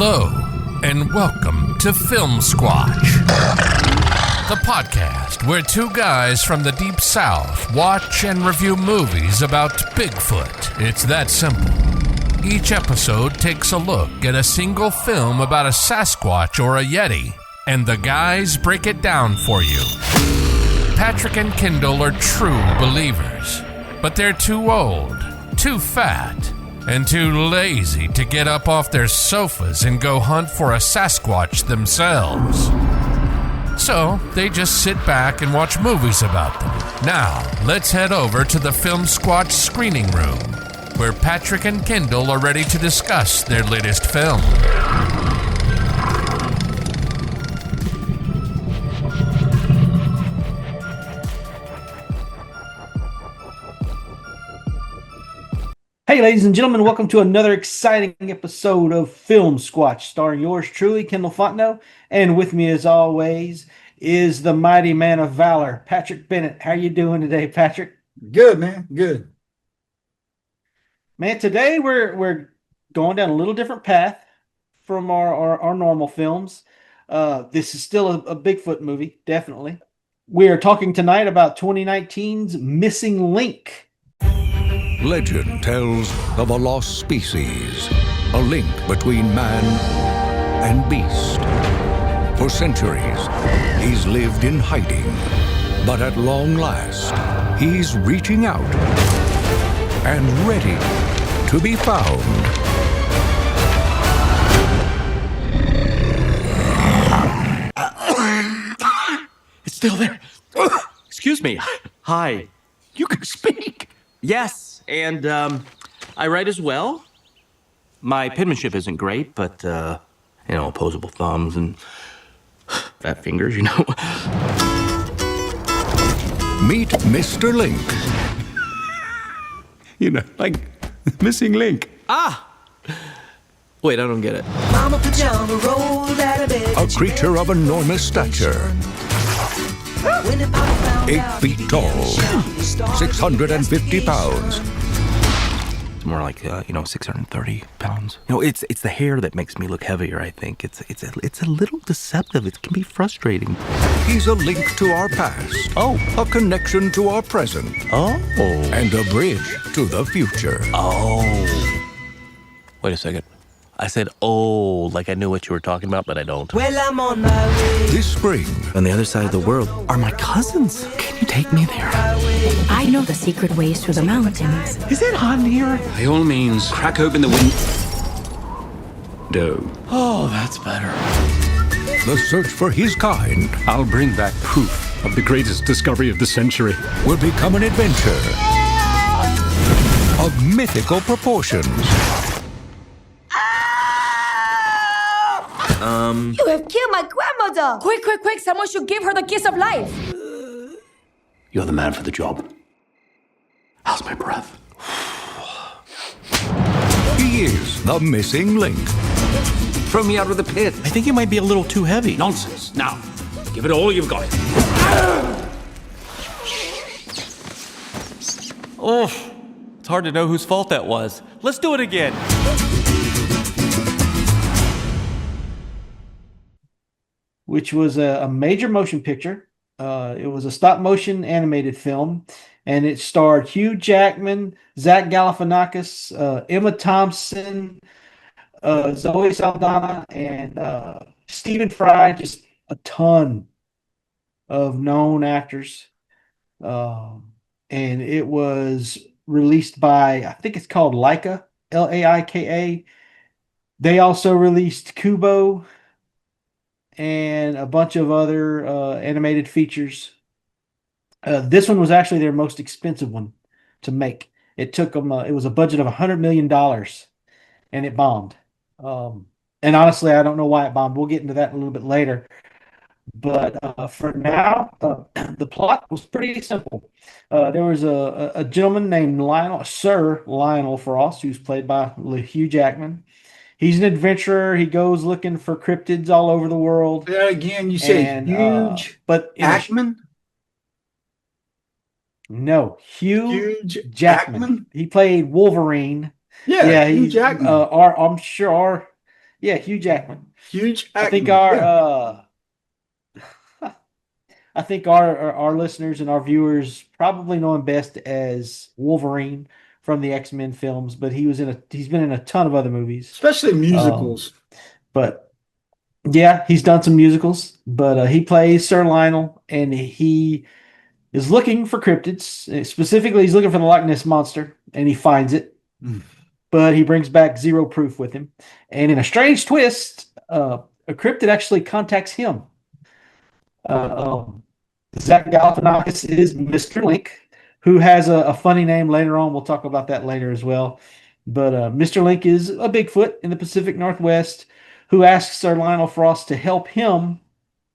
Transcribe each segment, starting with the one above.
Hello, and welcome to Filmsquatch, the podcast where two guys from the Deep South watch and review movies about Bigfoot. It's that simple. Each episode takes a look at a single film about a Sasquatch or a Yeti, and the guys break it down for you. Patrick and Kendall are true believers, but they're too old, too fat, and too lazy to get up off their sofas and go hunt for a Sasquatch themselves. So they just sit back and watch movies about them. Now, let's head over to the Filmsquatch screening room, where Patrick and Kendall are ready to discuss their latest film. Hey, ladies and gentlemen, welcome to another exciting episode of Filmsquatch, starring yours truly, Kendall Fontenot, and with me, as always, is the mighty man of valor, Patrick Bennett. How you doing today, Patrick? Good, man. Good. Man, today we're going down a little different path from our normal films. This is still a Bigfoot movie, definitely. We are talking tonight about 2019's Missing Link. Legend tells of a lost species, a link between man and beast. For centuries, he's lived in hiding, but at long last, he's reaching out and ready to be found. It's still there. Excuse me. Hi. You can speak. Yes. And, I write as well. My penmanship isn't great, but, opposable thumbs and fat fingers, Meet Mr. Link. Like Missing Link. Ah! Wait, I don't get it. Mama pajama rolled out of bed. A creature of enormous stature. 8 feet tall, 650 pounds. It's more like, 630 pounds. It's the hair that makes me look heavier, I think. It's a little deceptive. It can be frustrating. He's a link to our past. Oh. A connection to our present. Oh. And a bridge to the future. Oh. Wait a second. I said, oh, like I knew what you were talking about, but I don't. Well, I'm on my way. This spring, On the other side of the world are my cousins. Can you take me there? I know the secret ways through the mountains. Is it hot in here? By all means, crack open the window. Oh, that's better. the search for his kind I'll bring back proof of the greatest discovery of the century. will become an adventure of mythical proportions. You have killed my grandmother! Quick, quick, quick! Someone should give her the kiss of life! You're the man for the job. How's my breath? He is the missing link. Throw me out of the pit. I think it might be a little too heavy. Nonsense. Now, give it all you've got. Oh, it's hard to know whose fault that was. Let's do it again. Which was a major motion picture. It was a stop-motion animated film, and it starred Hugh Jackman, Zach Galifianakis, Emma Thompson, Zoe Saldaña, and Stephen Fry, just a ton of known actors. And it was released by, I think it's called Laika, Laika. They also released Kubo and a bunch of other animated features. This one was actually their most expensive one to make. It took them, it was a budget of $100 million, and it bombed. And honestly, I don't know why it bombed. We'll get into that a little bit later. But for now, the plot was pretty simple. There was a gentleman named Sir Lionel Frost, who's played by Hugh Jackman. He's an adventurer. He goes looking for cryptids all over the world. There again, you say huge, but Jackman? No, Hugh Huge Jackman. He played Wolverine. Yeah, Hugh he's, Jackman. I'm sure our Yeah, Hugh Jackman. Huge. I think I think our listeners and our viewers probably know him best as Wolverine from the X-Men films, but he's been in a ton of other movies. Especially musicals. But yeah, he's done some musicals, but he plays Sir Lionel, and he is looking for cryptids. Specifically, he's looking for the Loch Ness Monster, and he finds it. But he brings back zero proof with him. And in a strange twist, a cryptid actually contacts him. Zach Galifianakis is Mr. Link, who has a funny name later on. We'll talk about that later as well. But Mr. Link is a Bigfoot in the Pacific Northwest who asks Sir Lionel Frost to help him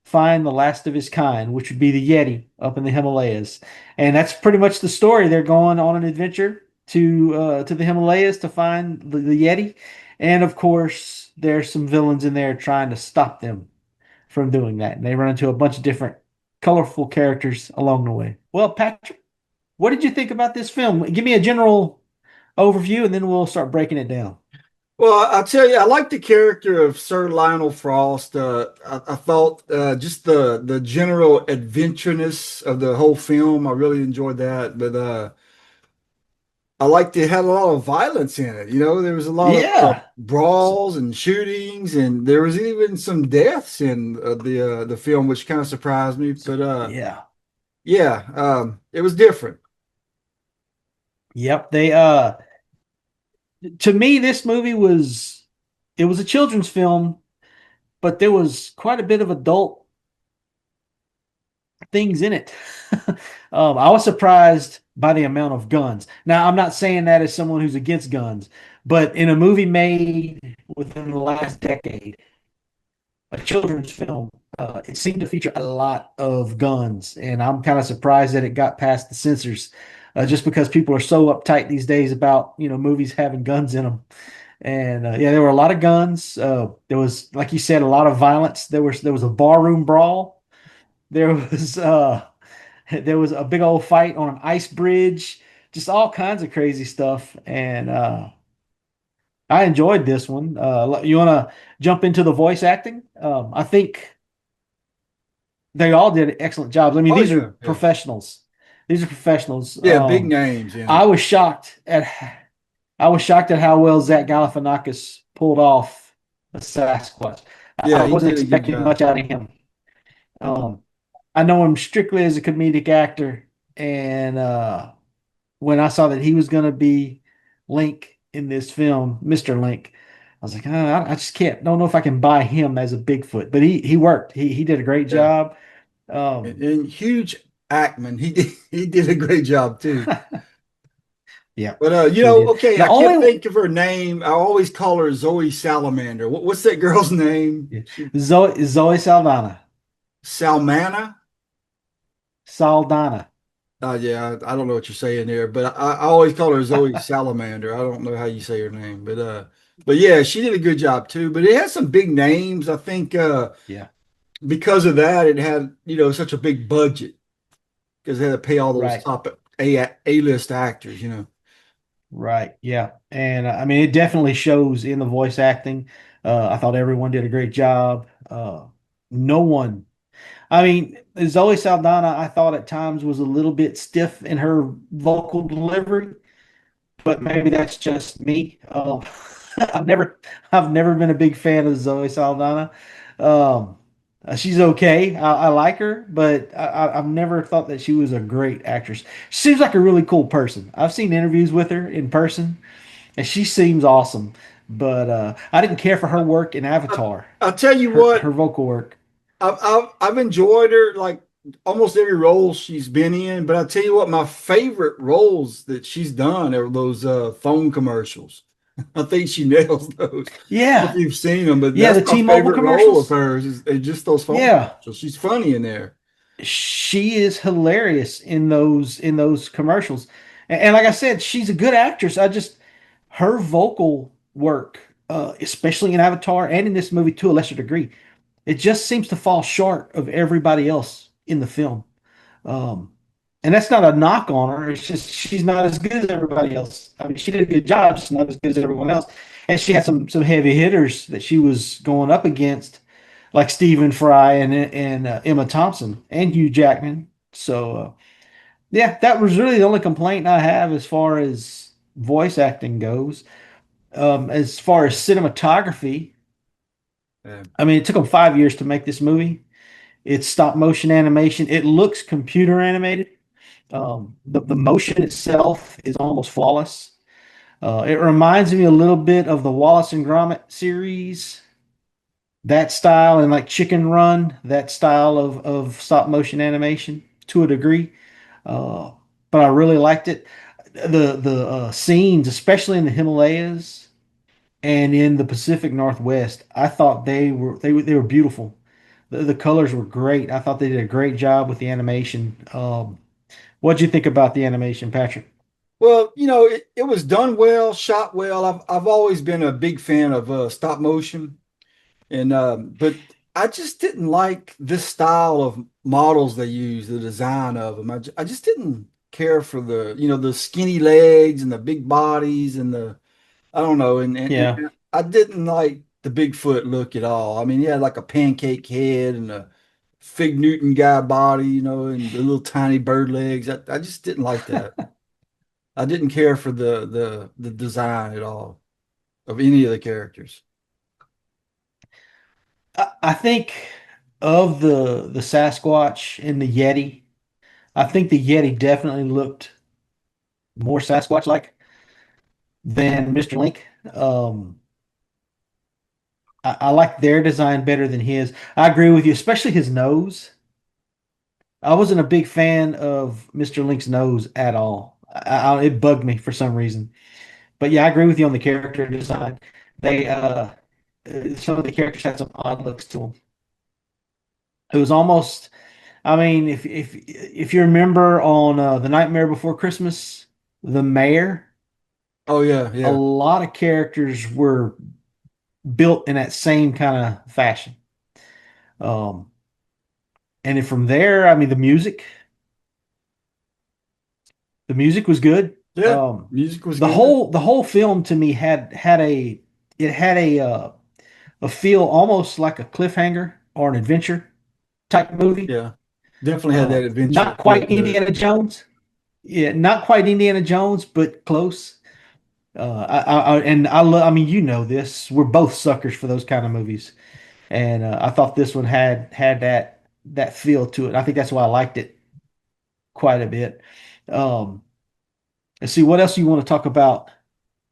find the last of his kind, which would be the Yeti up in the Himalayas. And that's pretty much the story. They're going on an adventure to the Himalayas to find the Yeti. And of course, there's some villains in there trying to stop them from doing that. And they run into a bunch of different colorful characters along the way. Well, Patrick, what did you think about this film? Give me a general overview, and then we'll start breaking it down. Well, I'll tell you, I like the character of Sir Lionel Frost. I thought just the general adventureness of the whole film, I really enjoyed that. But I liked it had a lot of violence in it. You know, there was a lot of brawls and shootings, and there was even some deaths in the film, which kind of surprised me. But it was different. Yep, they to me, this movie was a children's film, but there was quite a bit of adult things in it. I was surprised by the amount of guns. Now, I'm not saying that as someone who's against guns, but in a movie made within the last decade, a children's film, it seemed to feature a lot of guns, and I'm kind of surprised that it got past the censors. Just because people are so uptight these days about movies having guns in them, and there were a lot of guns. There was, like you said, a lot of violence. There was a barroom brawl. There was a big old fight on an ice bridge. Just all kinds of crazy stuff, and I enjoyed this one. You want to jump into the voice acting? I think they all did excellent jobs. I mean, these are professionals. These are professionals. Yeah, big names. Yeah. I was shocked at how well Zach Galifianakis pulled off a Sasquatch. Yeah, I wasn't expecting much out of him. I know him strictly as a comedic actor, and when I saw that he was going to be Link in this film, Mr. Link, I was like, I just don't know if I can buy him as a Bigfoot. But he worked. He did a great job. And Hugh Jackman, he did a great job too. Yeah. But I can't think of her name. I always call her Zoe Salamander. What's that girl's name? Zoe Saldaña. Salmana? Saldana. Yeah, I don't know what you're saying there, but I always call her Zoe Salamander. I don't know how you say her name, but yeah, she did a good job too. But it had some big names. I think because of that, it had such a big budget because they had to pay all those top A-list actors. Right. Yeah, and I mean, it definitely shows in the voice acting. I thought everyone did a great job. No one. I mean, Zoe Saldana, I thought at times was a little bit stiff in her vocal delivery, but maybe that's just me. I've never been a big fan of Zoe Saldana. She's okay. I like her, but I've never thought that she was a great actress. She seems like a really cool person. I've seen interviews with her in person, and she seems awesome. But I didn't care for her work in Avatar. I'll tell you what, her vocal work. I've enjoyed her like almost every role she's been in, but I'll tell you what, my favorite roles that she's done are those phone commercials. I think she nails those. Yeah, if you've seen them, but that's the T-Mobile commercials. Role of hers is just those phone commercials. She's funny in there. She is hilarious in those commercials, and like I said, she's a good actress. Her vocal work, especially in Avatar and in this movie to a lesser degree, it just seems to fall short of everybody else in the film. And that's not a knock on her. It's just she's not as good as everybody else. I mean, she did a good job, just not as good as everyone else. And she had some heavy hitters that she was going up against, like Stephen Fry and Emma Thompson and Hugh Jackman. So yeah, that was really the only complaint I have as far as voice acting goes. As far as cinematography, Yeah. I mean, it took them 5 years to make this movie. It's stop motion animation. It looks computer animated. The motion itself is almost flawless. It reminds me a little bit of the Wallace and Gromit series, that style, and like Chicken Run, that style of stop motion animation to a degree. Uh, but I really liked it. The scenes, especially in the Himalayas and in the Pacific Northwest, I thought they were beautiful. The colors were great. I thought they did a great job with the animation. What'd you think about the animation, Patrick? Well, it was done well, shot well. I've always been a big fan of stop motion, and but I just didn't like this style of models they use, the design of them. I just didn't care for the skinny legs and the big bodies and I don't know, Yeah. and I didn't like the Bigfoot look at all. I mean, he had like a pancake head and a Fig Newton guy body, and the little tiny bird legs. I just didn't like that. I didn't care for the design at all of any of the characters. I think of the Sasquatch and the Yeti, I think the Yeti definitely looked more Sasquatch-like than Mr. Link. I like their design better than his. I agree with you, especially his nose. I wasn't a big fan of Mr. Link's nose at all. It bugged me for some reason. But yeah, I agree with you on the character design. They some of the characters had some odd looks to them. It was almost, I mean, if you remember on The Nightmare Before Christmas, the mayor, Oh yeah, a yeah. lot of characters were built in that same kind of fashion. Um, and then from there, I mean, the music was good. Yeah, music was The good. whole film to me had a feel almost like a cliffhanger or an adventure type movie. Yeah, definitely had that adventure Not feel quite to it. Indiana Jones. Yeah, not quite Indiana Jones, but close. I mean, you know this. We're both suckers for those kind of movies, and I thought this one had that feel to it. I think that's why I liked it quite a bit. Um, let's see, what else you want to talk about?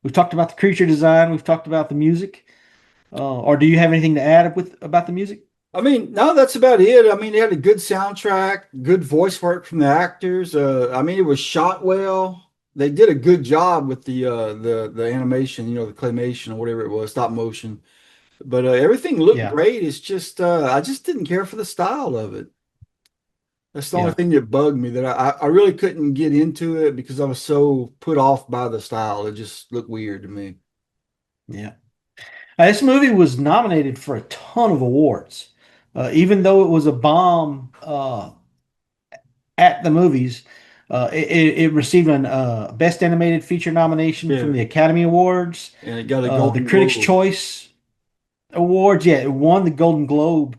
We've talked about the creature design. We've talked about the music. Or do you have anything to add about the music? I mean, no, that's about it. I mean, it had a good soundtrack, good voice work from the actors. I mean, it was shot well. They did a good job with the animation, the claymation or whatever it was, stop motion. But everything looked Yeah, great. It's just I just didn't care for the style of it. That's the only yeah, thing that bugged me that I really couldn't get into it because I was so put off by the style. It just looked weird to me. yeah. This movie was nominated for a ton of awards, even though it was a bomb at the movies. It received an Best Animated Feature nomination from Yeah, the Academy Awards, and it got a the Golden Critics' Globe. Choice Awards. Yeah, it won the Golden Globe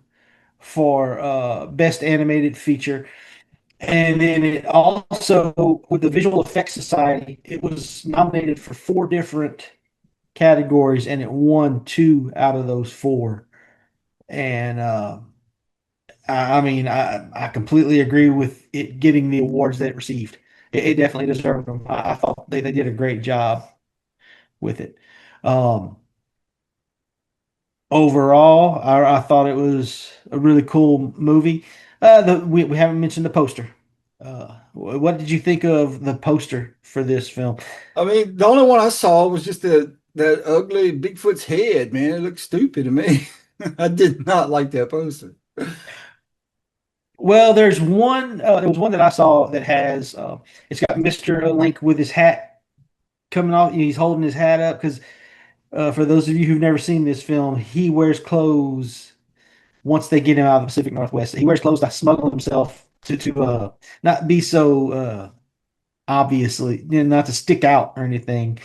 for Best Animated Feature. And then it also, with the Visual Effects Society, it was nominated for four different categories, and it won two out of those four. And I mean, I completely agree with it getting the awards that it received. It definitely deserved them. I thought they did a great job with it. Um, Overall, I thought it was a really cool movie. We haven't mentioned the poster. What did you think of the poster for this film? I mean, the only one I saw was just that ugly Bigfoot's head, man. It looked stupid to me. I did not like that poster. Well, there was one that I saw that has, it's got Mr. Link with his hat coming off. He's holding his hat up because, for those of you who've never seen this film, he wears clothes once they get him out of the Pacific Northwest. He wears clothes to smuggle himself to not be so obviously, not to stick out or anything.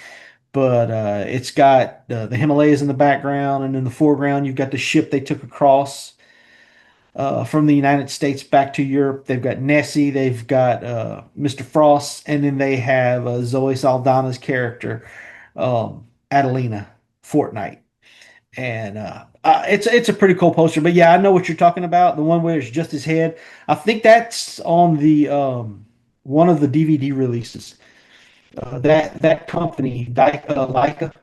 but it's got the Himalayas in the background, and in the foreground you've got the ship they took across from the United States back to Europe. They've got Nessie, they've got Mr. Frost, and then they have Zoe Saldaña's character, Adelina Fortnight. And it's a pretty cool poster. But yeah, I know what you're talking about. The one where it's just his head. I think that's on the one of the DVD releases. That company, Leica,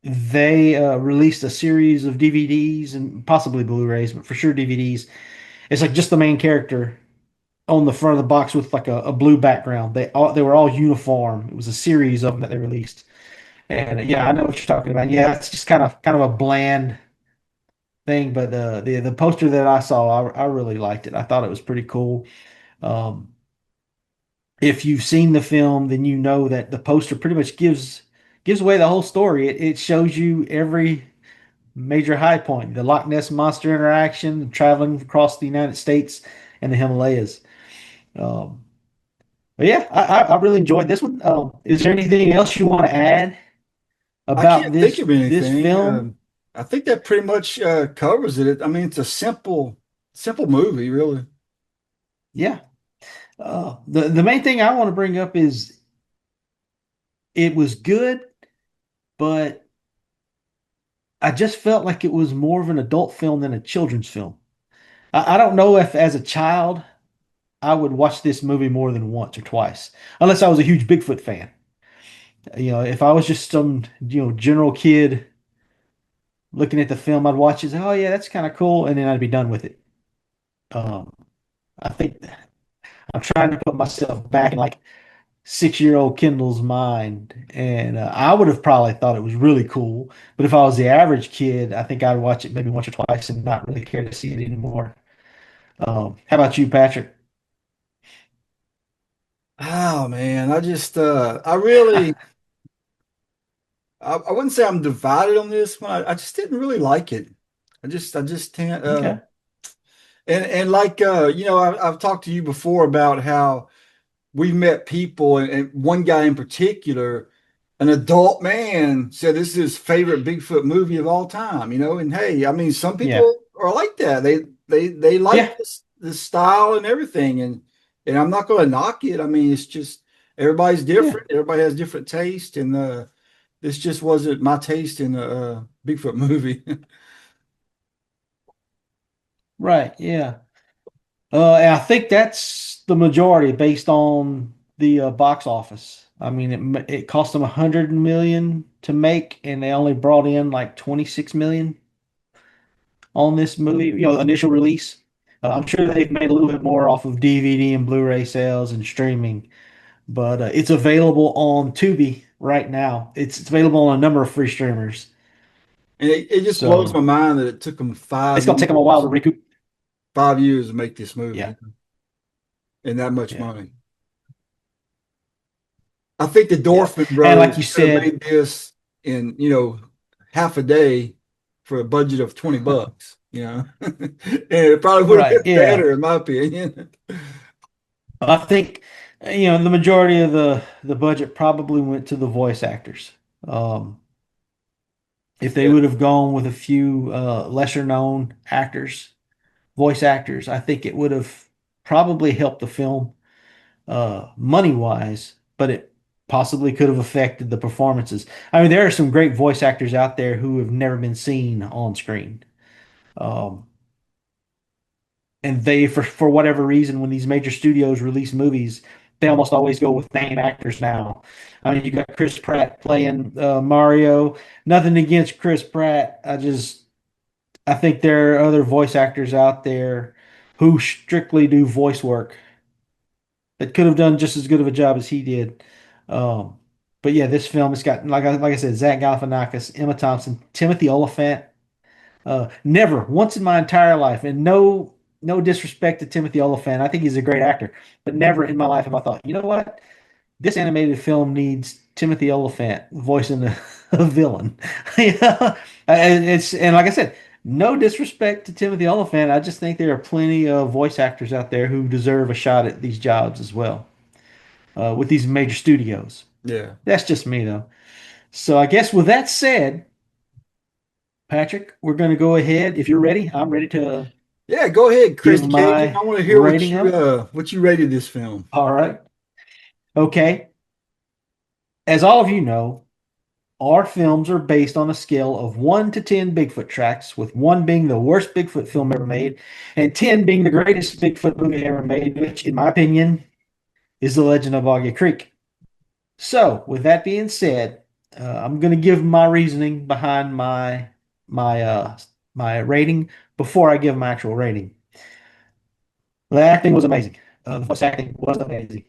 they released a series of DVDs and possibly Blu-rays, but for sure DVDs. It's like just the main character on the front of the box with like a blue background. They were all uniform. It was a series of them that they released. And yeah, I know what you're talking about. Yeah, it's just kind of a bland thing, but the poster that I saw, I really liked it. I thought it was pretty cool. Um, if you've seen the film, then you know that the poster pretty much gives away the whole story. It shows you every major high point, the Loch Ness monster interaction, traveling across the United States and the Himalayas. Um, but yeah, I really enjoyed this one. Is there anything else you want to add I about can't think of this anything. film? I think that pretty much covers it. I mean, it's a simple movie, really. Yeah. The main thing I want to bring up is it was good, but I just felt like it was more of an adult film than a children's film. I don't know if as a child I would watch this movie more than once or twice, unless I was a huge Bigfoot fan. If I was just some, general kid looking at the film, I'd watch it, say, oh yeah, that's kind of cool, and then I'd be done with it. Um, I think I'm trying to put myself back in like 6-year-old Kendall's mind, and I would have probably thought it was really cool. But if I was the average kid, I think I'd watch it maybe once or twice and not really care to see it anymore. How about you, Patrick? Oh man, I just I really I wouldn't say I'm divided on this one. I just didn't really like it. I just can't Okay. and like I've talked to you before about how we've met people, and one guy in particular, an adult man, said this is his favorite Bigfoot movie of all time, and hey, I mean, some Yeah. people are like that. They Yeah. like this style and everything, and I'm not going to knock it. I mean, it's just everybody's Yeah. different. Everybody has different taste, and this just wasn't my taste in a Bigfoot movie. Right. Yeah. And I think that's the majority based on the box office. I mean, it cost them 100 million to make, and they only brought in like 26 million on this movie. Initial release. I'm sure they've made a little bit more off of DVD and Blu-ray sales and streaming, but it's available on Tubi right now. It's available on a number of free streamers. And it just blows my So mind that it took them it's gonna take them a while to recoup. 5 years to make this movie Yeah. and that much Yeah. money. I think the Yeah. Dorfman And like brothers you could have said, made this in, half a day for a budget of $20, and it probably would have right. been Yeah. better, in my opinion. I think the majority of the budget probably went to the voice actors. Um, if they Yeah. would have gone with a few lesser known actors, voice actors, I think it would have probably helped the film money wise, but it possibly could have affected the performances. I mean, there are some great voice actors out there who have never been seen on screen. Um, and they for whatever reason, when these major studios release movies, they almost always go with name actors now. I mean, you got Chris Pratt playing Mario. Nothing against Chris Pratt. I think there are other voice actors out there who strictly do voice work that could have done just as good of a job as he did. Um, but yeah, this film has got like I said, Zach Galifianakis, Emma Thompson, Timothy Olyphant. Never once in my entire life, and no disrespect to Timothy Olyphant. I think he's a great actor, but never in my life have I thought, you know what? This animated film needs Timothy Olyphant voicing a villain. Yeah, and like I said, no disrespect to Timothy Olyphant. I just think there are plenty of voice actors out there who deserve a shot at these jobs as well with these major studios. Yeah. That's just me though. So I guess with that said, Patrick, we're going to go ahead. If you're ready, I'm ready to Yeah, go ahead, Chris give Cajun. my I want to hear rating of it. what you rated this film. All right. Okay. As all of you know, our films are based on a scale of 1 to 10 Bigfoot tracks, with 1 being the worst Bigfoot film ever made, and 10 being the greatest Bigfoot movie ever made, which, in my opinion, is The Legend of Agua Creek. So, with that being said, I'm going to give my reasoning behind my my rating before I give my actual rating. The acting was amazing. The voice acting was amazing.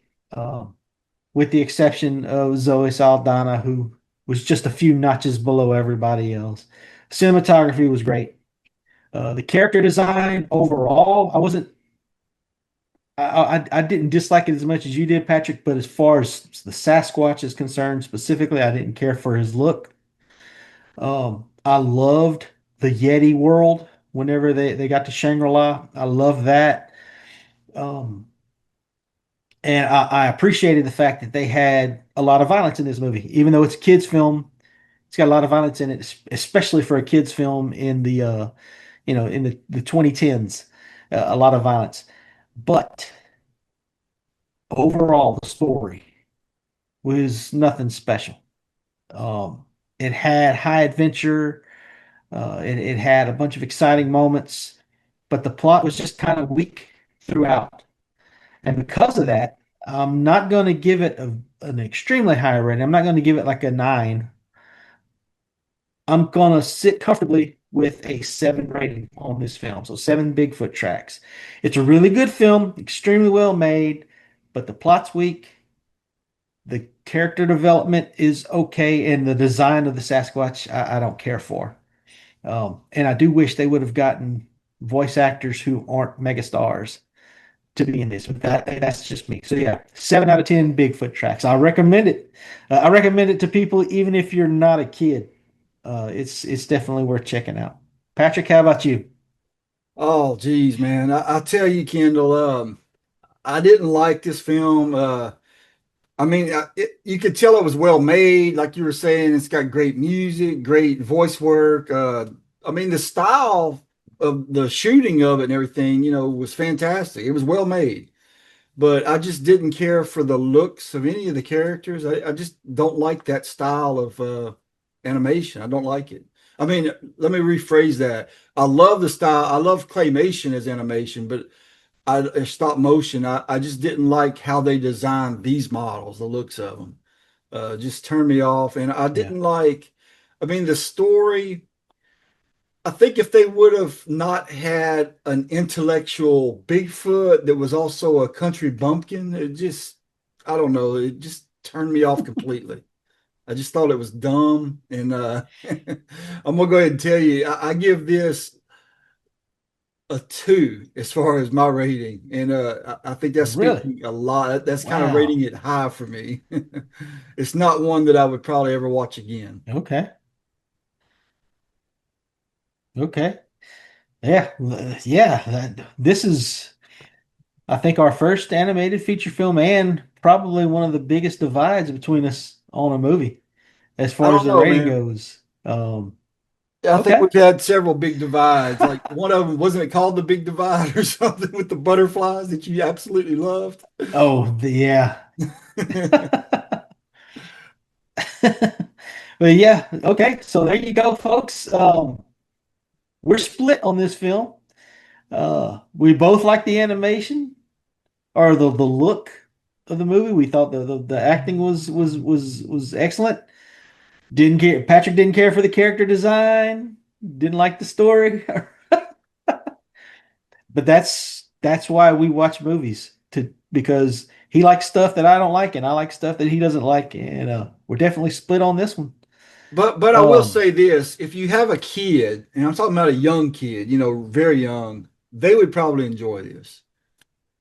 With the exception of Zoe Saldaña, who was just a few notches below everybody else. Cinematography was great. The character design overall, I didn't dislike it as much as you did, Patrick, but as far as the Sasquatch is concerned, specifically, I didn't care for his look. I loved the Yeti world whenever they got to Shangri-La. I love that. Um, and I appreciated the fact that they had a lot of violence in this movie, even though it's a kids' film. It's got a lot of violence in it, especially for a kids' film in the in the 2010s. A lot of violence, but overall, the story was nothing special. Um, it had high adventure. It had a bunch of exciting moments, but the plot was just kind of weak throughout. And because of that, I'm not going to give it an extremely high rating. I'm not going to give it like a 9. I'm going to sit comfortably with a 7 rating on this film. So 7 Bigfoot tracks. It's a really good film, extremely well made, but the plot's weak. The character development is okay, and the design of the Sasquatch, I don't care for. And I do wish they would have gotten voice actors who aren't megastars to be in this. But that's just me. So yeah, 7 out of 10 Bigfoot tracks. I recommend it. I recommend it to people even if you're not a kid. It's definitely worth checking out. Patrick, how about you? Oh, geez, man. I'll tell you, Kendall, I didn't like this film. I mean, you could tell it was well made. Like you were saying, it's got great music, great voice work. I mean, the style of the shooting of it and everything, was fantastic. It was well made. But I just didn't care for the looks of any of the characters. I just don't like that style of animation. I don't like it. I mean, let me rephrase that. I love the style. I love claymation as animation, but stop motion. I just didn't like how they designed these models, the looks of them. Just turned me off. And I didn't like, I mean, the story. I think if they would have not had an intellectual Bigfoot that was also a country bumpkin, I don't know, it just turned me off completely. I just thought it was dumb. And I'm going to go ahead and tell you, I give this a 2 as far as my rating. And I think that's speaking a lot. That's kind of rating it high for me. It's not one that I would probably ever watch again. Okay. Yeah. Yeah. This is, I think, our first animated feature film and probably one of the biggest divides between us on a movie as I far as don't the know, rating man. goes. I think Okay. we've had several big divides. Like one of them, wasn't it called the Big Divide or something with the butterflies that you absolutely loved? Oh, yeah. But yeah, okay. So there you go, folks. We're split on this film. We both like the animation or the look of the movie. We thought the acting was excellent. Didn't care. Patrick didn't care for the character design. Didn't like the story. But that's why we watch movies because he likes stuff that I don't like and I like stuff that he doesn't like, and we're definitely split on this one. But I will say this, if you have a kid, and I'm talking about a young kid, very young, they would probably enjoy this.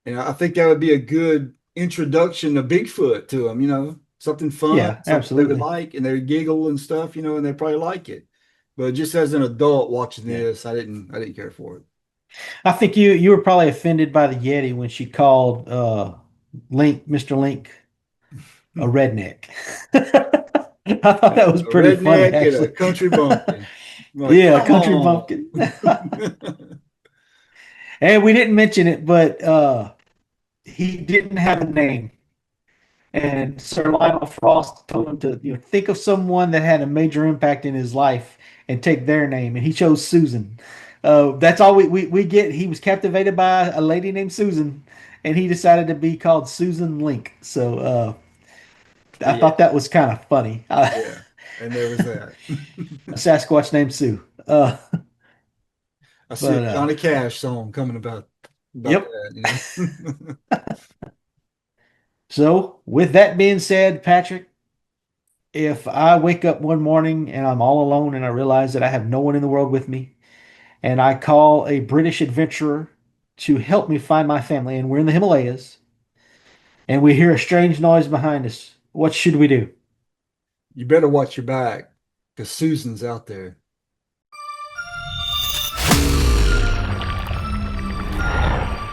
And I think that would be a good introduction to Bigfoot to them, something fun, Yeah, something they would absolutely. like, and they would giggle and stuff, and they probably like it. But just as an adult watching this, I didn't care for it. I think you were probably offended by the Yeti when she called Mr. Link a redneck. I thought that was pretty funny, redneck and a actually. country bumpkin. Like, Yeah, come country on. bumpkin. And we didn't mention it, but he didn't have a name. And Sir Lionel Frost told him to think of someone that had a major impact in his life and take their name. And he chose Susan. That's all we get. He was captivated by a lady named Susan, and he decided to be called Susan Link. So I thought that was kind of funny. Yeah, and there was that. A Sasquatch named Sue. I see a Johnny Cash song coming about Yep. that. So, with that being said, Patrick, if I wake up one morning and I'm all alone and I realize that I have no one in the world with me, and I call a British adventurer to help me find my family, and we're in the Himalayas, and we hear a strange noise behind us, what should we do? You better watch your back, because Susan's out there.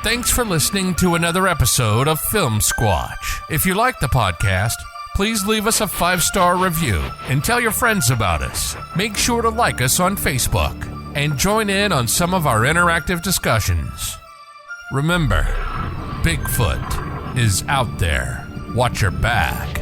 Thanks for listening to another episode of Filmsquatch. If you like the podcast, please leave us a 5-star review and tell your friends about us. Make sure to like us on Facebook and join in on some of our interactive discussions. Remember, Bigfoot is out there. Watch your back.